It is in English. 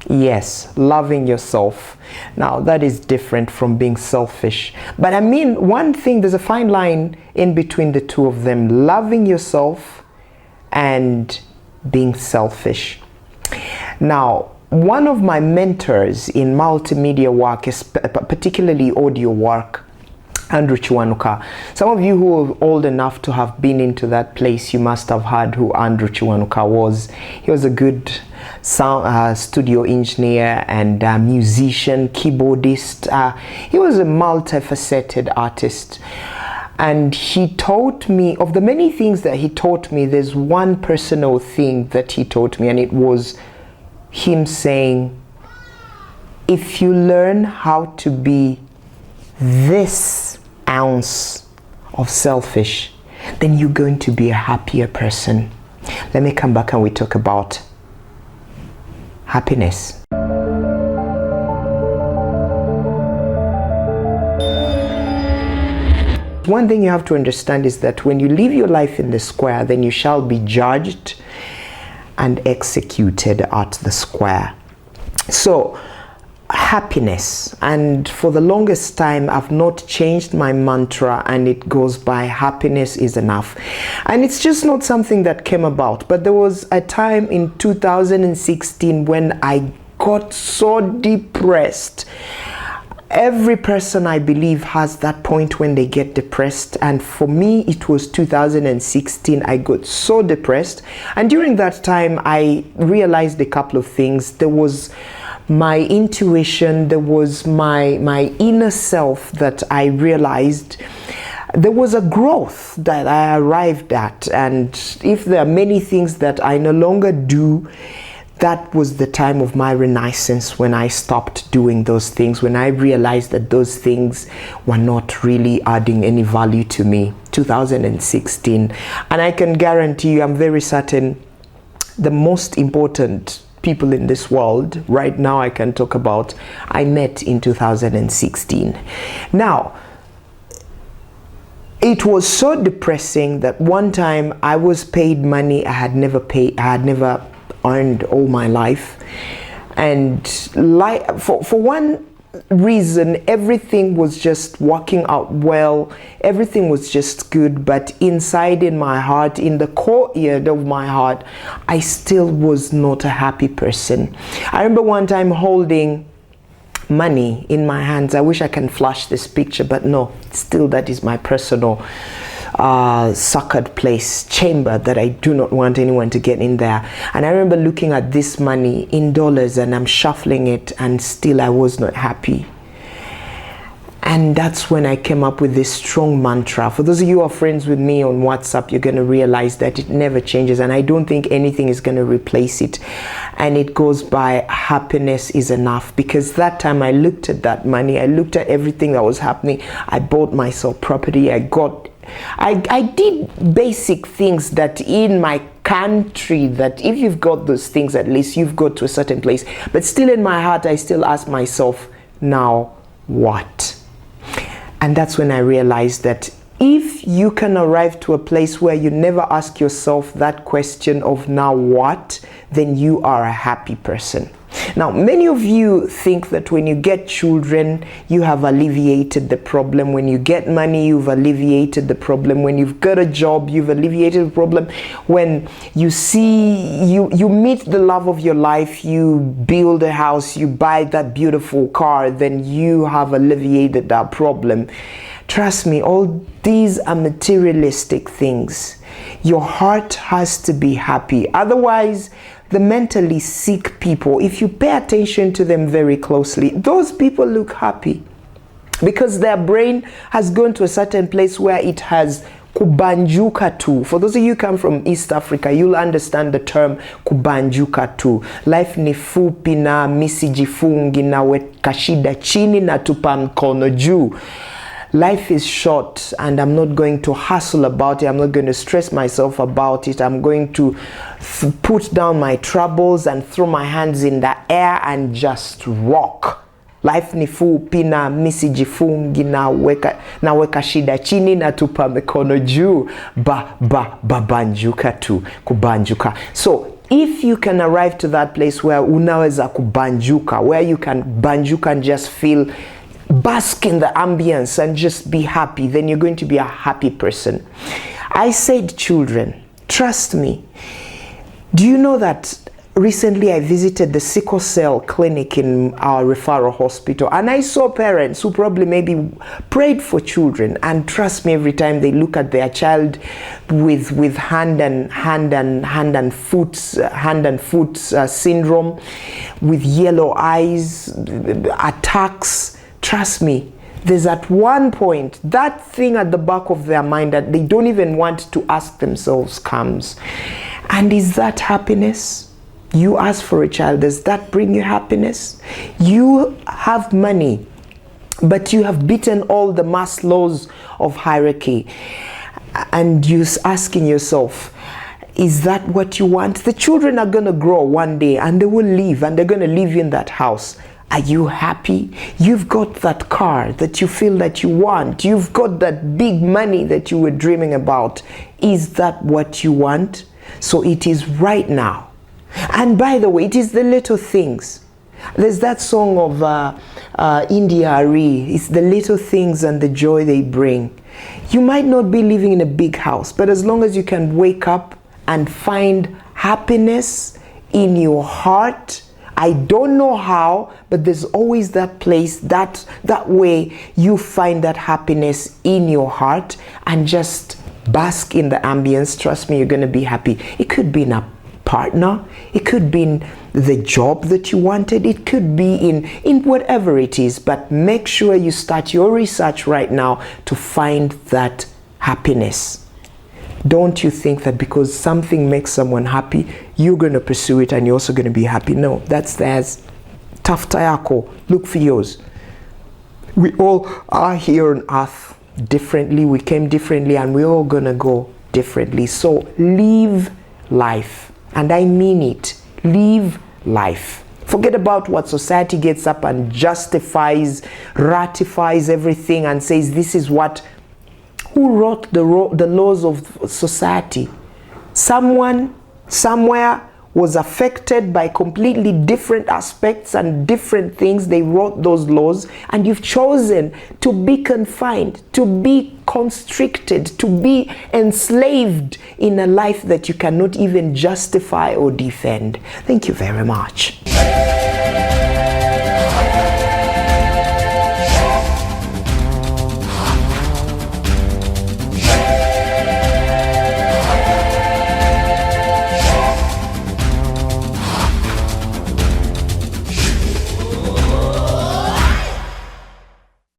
Yes, loving yourself. Now, that is different from being selfish. But I mean, one thing, there's a fine line in between the two of them, loving yourself and being selfish. Now, one of my mentors in multimedia work, particularly audio work, Andrew Kiwanuka. Some of you who are old enough to have been into that place, you must have heard who Andrew Kiwanuka was. He was a good sound studio engineer and musician, keyboardist. He was a multifaceted artist. And he taught me, of the many things that he taught me, there's one personal thing that he taught me, and it was him saying, if you learn how to be this ounce of selfish, then you're going to be a happier person. Let me come back and we talk about happiness. One thing you have to understand is that when you live your life in the square, then you shall be judged and executed at the square. So, happiness, and for the longest time I've not changed my mantra, and it goes by happiness is enough. And it's just not something that came about, but there was a time in 2016 when I got so depressed. Every person, I believe, has that point when they get depressed, and for me it was 2016. I got so depressed, and during that time I realized a couple of things. There was my intuition, there was my inner self that I realized there was a growth that I arrived at, and if there are many things that I no longer do, that was the time of my renaissance, when I stopped doing those things, when I realized that those things were not really adding any value to me. 2016. And I can guarantee you, I'm very certain, the most important people in this world right now I can talk about, I met in 2016. Now, it was so depressing that one time I was paid money I had never earned all my life, and for one reason, everything was just working out well, everything was just good, but inside in my heart, in the courtyard of my heart, I still was not a happy person. I remember one time holding money in my hands. I wish I can flash this picture, but no, still that is my personal sacred place, chamber, that I do not want anyone to get in there. And I remember looking at this money in dollars, and I'm shuffling it, and still I was not happy. And that's when I came up with this strong mantra. For those of you who are friends with me on WhatsApp, you're going to realize that it never changes, and I don't think anything is going to replace it. And it goes by happiness is enough. Because that time I looked at that money, I looked at everything that was happening. I bought myself property, I did basic things that in my country, that if you've got those things, at least you've got to a certain place. But still in my heart, I still ask myself, now what? And that's when I realized that if you can arrive to a place where you never ask yourself that question of now what, then you are a happy person. Now, many of you think that when you get children, you have alleviated the problem. When you get money, you've alleviated the problem. When you've got a job, you've alleviated the problem. When you see, you meet the love of your life, you build a house, you buy that beautiful car, then you have alleviated that problem. Trust me, all these are materialistic things. Your heart has to be happy. Otherwise, the mentally sick people, if you pay attention to them very closely, those people look happy because their brain has gone to a certain place where it has kubanjuka tu. For those of you who come from East Africa, you'll understand the term kubanjuka tu. Life ni fupi na misijifungi na weka shida chini na tupa mkono juu. Life is short, and I'm not going to hustle about it. I'm not going to stress myself about it. I'm going to put down my troubles and throw my hands in the air and just rock. Life ni fupi na misijifungi na weka shida chini na tupa mikono juu. Babanjuka tu, kubanjuka. So if you can arrive to that place where unaweza kubanjuka, where you can banjuka and just feel, bask in the ambience and just be happy, then you're going to be a happy person. I said, children, trust me. Do you know that recently I visited the sickle cell clinic in our referral hospital, and I saw parents who probably maybe prayed for children, and trust me, every time they look at their child with hand and foot syndrome, with yellow eyes, attacks, trust me, there's at one point that thing at the back of their mind that they don't even want to ask themselves comes. And is that happiness? You ask for a child, does that bring you happiness? You have money, but you have beaten all the Maslow's of hierarchy, and you're asking yourself, is that what you want? The children are going to grow one day and they will leave, and they're going to live in that house. Are you happy? You've got that car that you feel that you want. You've got that big money that you were dreaming about. Is that what you want? So it is right now. And by the way, it is the little things. There's that song of India Ari. It's the little things and the joy they bring. You might not be living in a big house, but as long as you can wake up and find happiness in your heart, I don't know how, but there's always that place, that way you find that happiness in your heart, and just bask in the ambience. Trust me, you're going to be happy. It could be in a partner, it could be in the job that you wanted, it could be in whatever it is, but make sure you start your research right now to find that happiness. Don't you think that because something makes someone happy, you're going to pursue it and you're also going to be happy? No, that's theirs. Tafuta yako. Look for yours. We all are here on earth differently. We came differently, and we're all going to go differently. So live life. And I mean it. Live life. Forget about what society gets up and justifies, ratifies everything and says this is what. Who wrote the laws of society? Someone, somewhere, was affected by completely different aspects and different things. They wrote those laws, and you've chosen to be confined, to be constricted, to be enslaved in a life that you cannot even justify or defend. Thank you very much.